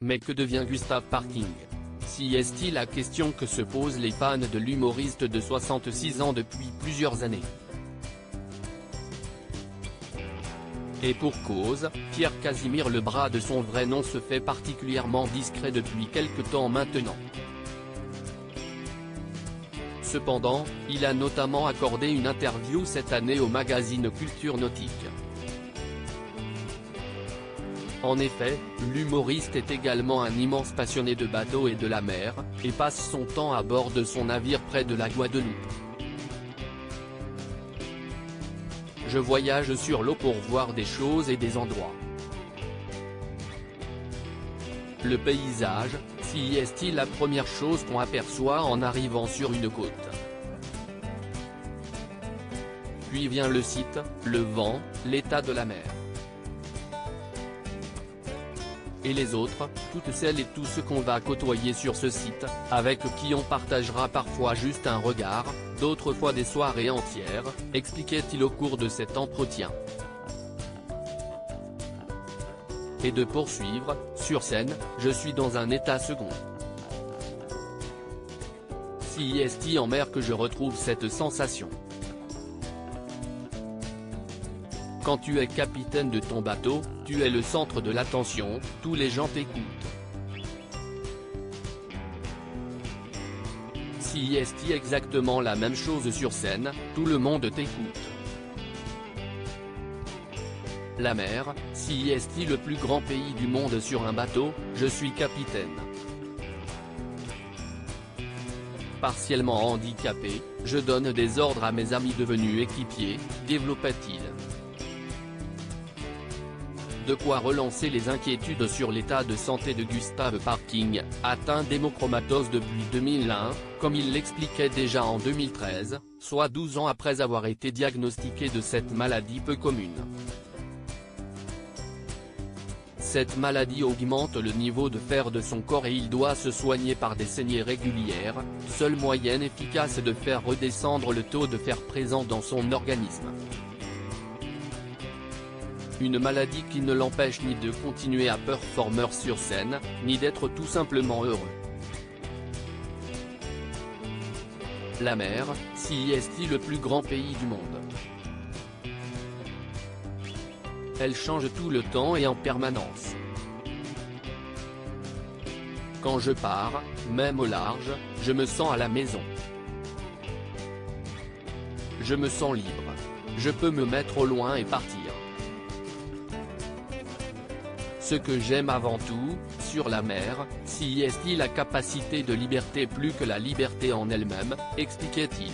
Mais que devient Gustave Parking? Si est-il la question que se posent les fans de l'humoriste de 66 ans depuis plusieurs années. Et pour cause, Pierre Casimir, le bras de son vrai nom, se fait particulièrement discret depuis quelque temps maintenant. Cependant, il a notamment accordé une interview cette année au magazine Culture Nautique. En effet, l'humoriste est également un immense passionné de bateaux et de la mer, et passe son temps à bord de son navire près de la Guadeloupe. Je voyage sur l'eau pour voir des choses et des endroits. Le paysage, si est-il la première chose qu'on aperçoit en arrivant sur une côte. Puis vient le site, le vent, l'état de la mer. Et les autres, toutes celles et tous ceux qu'on va côtoyer sur ce site, avec qui on partagera parfois juste un regard, d'autres fois des soirées entières, expliquait-il au cours de cet entretien. Et de poursuivre, sur scène, je suis dans un état second. Si est-il en mer que je retrouve cette sensation. Quand tu es capitaine de ton bateau, tu es le centre de l'attention, tous les gens t'écoutent. Si est-il exactement la même chose sur scène, tout le monde t'écoute. La mer, si est-il le plus grand pays du monde sur un bateau, je suis capitaine. Partiellement handicapé, je donne des ordres à mes amis devenus équipiers, développait-il. De quoi relancer les inquiétudes sur l'état de santé de Gustave Parking, atteint d'hémochromatose depuis 2001, comme il l'expliquait déjà en 2013, soit 12 ans après avoir été diagnostiqué de cette maladie peu commune. Cette maladie augmente le niveau de fer de son corps et il doit se soigner par des saignées régulières, seule moyenne efficace de faire redescendre le taux de fer présent dans son organisme. Une maladie qui ne l'empêche ni de continuer à performer sur scène, ni d'être tout simplement heureux. La mer, si est-il le plus grand pays du monde. Elle change tout le temps et en permanence. Quand je pars, même au large, je me sens à la maison. Je me sens libre. Je peux me mettre au loin et partir. Ce que j'aime avant tout, sur la mer, si est-il la capacité de liberté plus que la liberté en elle-même, expliquait-il.